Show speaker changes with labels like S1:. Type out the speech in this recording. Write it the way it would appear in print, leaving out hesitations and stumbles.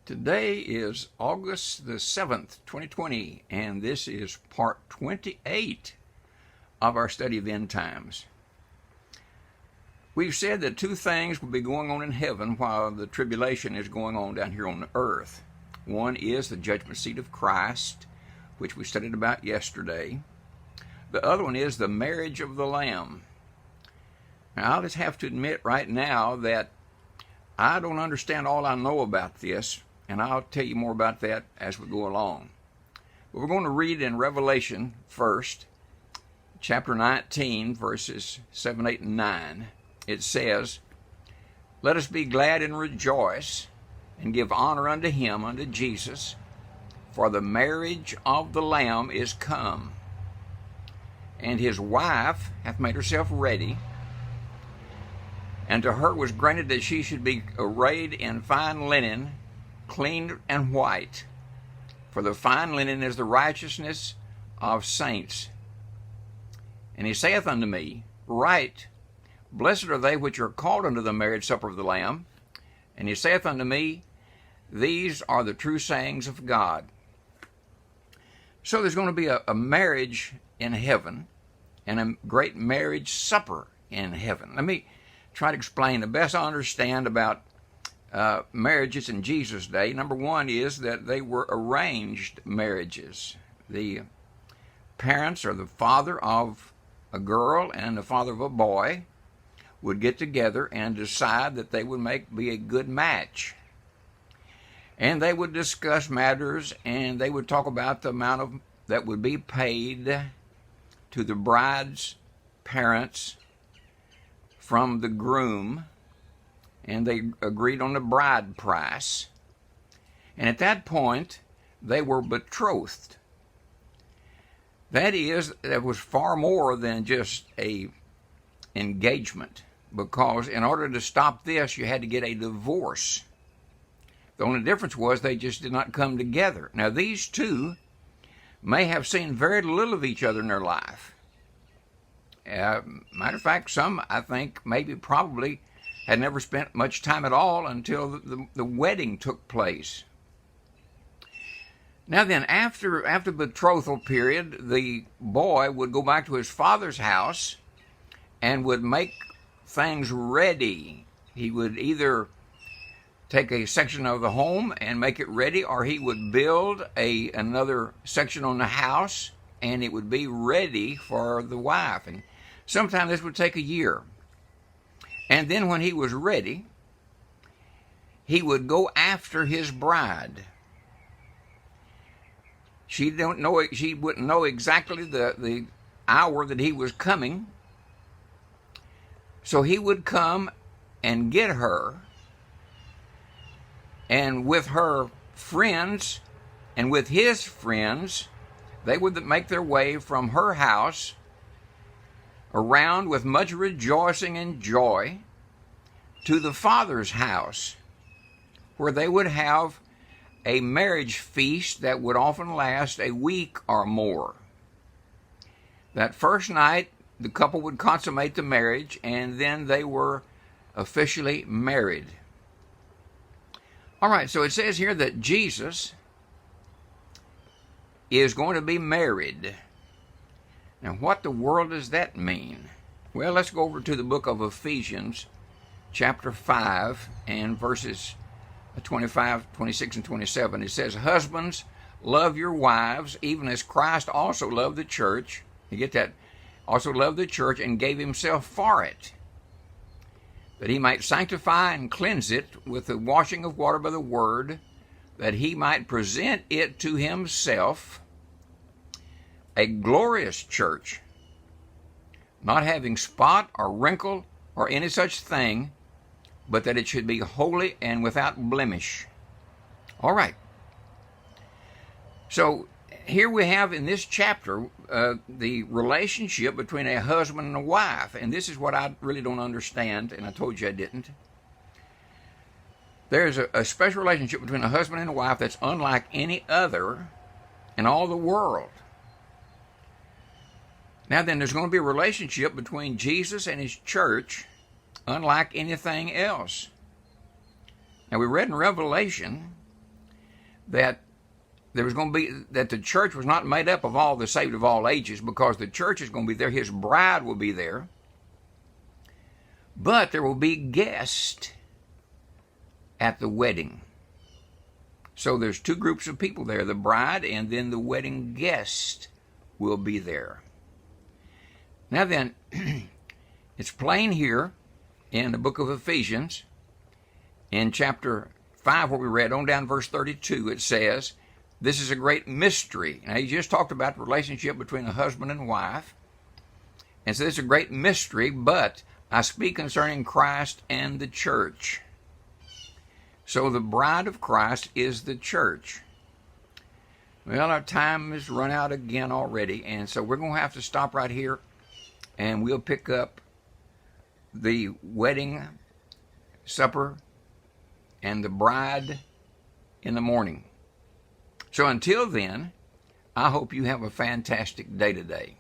S1: Today is August the 7th, 2020, and this is part 28 of our study of end times. We've said that two things will be going on in heaven while the tribulation is going on down here on the earth. One is the judgment seat of Christ, which we studied about yesterday. The other one is the marriage of the Lamb. Now, I'll just have to admit right now that I don't understand all I know about this, and I'll tell you more about that as we go along. But we're going to read in Revelation first, chapter 19, verses 7, 8, and 9. It says, "Let us be glad and rejoice, and give honor unto him, unto Jesus, for the marriage of the Lamb is come, and his wife hath made herself ready. And to her was granted that she should be arrayed in fine linen, clean and white. For the fine linen is the righteousness of saints. And he saith unto me, Write, Blessed are they which are called unto the marriage supper of the Lamb. And he saith unto me, These are the true sayings of God." So there's going to be a marriage in heaven, and a great marriage supper in heaven. Let me try to explain the best I understand about marriages in Jesus' day. Number one is that they were arranged marriages. The parents or the father of a girl and the father of a boy would get together and decide that they would be a good match. And they would discuss matters, and they would talk about the amount that would be paid to the bride's parents from the groom, and they agreed on the bride price. And at that point, they were betrothed. That is, it was far more than just a engagement, because in order to stop this, you had to get a divorce. The only difference was they just did not come together. Now, these two may have seen very little of each other in their life. Matter of fact, some, I think, probably had never spent much time at all until the wedding took place. Now then, after the betrothal period, the boy would go back to his father's house and would make things ready. He would either take a section of the home and make it ready, or he would build another section on the house, and it would be ready for the wife. And sometimes this would take a year. And then when he was ready, he would go after his bride. She wouldn't know exactly the hour that he was coming. So he would come and get her, and with her friends and with his friends, they would make their way from her house around with much rejoicing and joy to the father's house, where they would have a marriage feast that would often last a week or more. That first night, the couple would consummate the marriage, and then they were officially married. All right, so it says here that Jesus is going to be married. Now, what the world does that mean? Well, let's go over to the book of Ephesians, chapter 5, and verses 25, 26, and 27. It says, "Husbands, love your wives, even as Christ also loved the church." You get that? Also loved the church and gave himself for it, that he might sanctify and cleanse it with the washing of water by the word, that he might present it to himself a glorious church, not having spot or wrinkle or any such thing, but that it should be holy and without blemish. All right. So here we have in this chapter the relationship between a husband and a wife. And this is what I really don't understand, and I told you I didn't. There's a special relationship between a husband and a wife that's unlike any other in all the world. Now then, there's going to be a relationship between Jesus and his church unlike anything else. Now, we read in Revelation that there was going to be, that the church was not made up of all the saved of all ages, because the church is going to be there, his bride will be there, but there will be guests at the wedding. So there's two groups of people there, the bride and then the wedding guest will be there. Now then, it's plain here in the book of Ephesians, in chapter 5, where we read on down verse 32, it says, this is a great mystery. Now, he just talked about the relationship between a husband and wife. And so this is a great mystery, but I speak concerning Christ and the church. So the bride of Christ is the church. Well, our time has run out again already, and so we're going to have to stop right here, and we'll pick up the wedding supper and the bride in the morning. So until then, I hope you have a fantastic day today.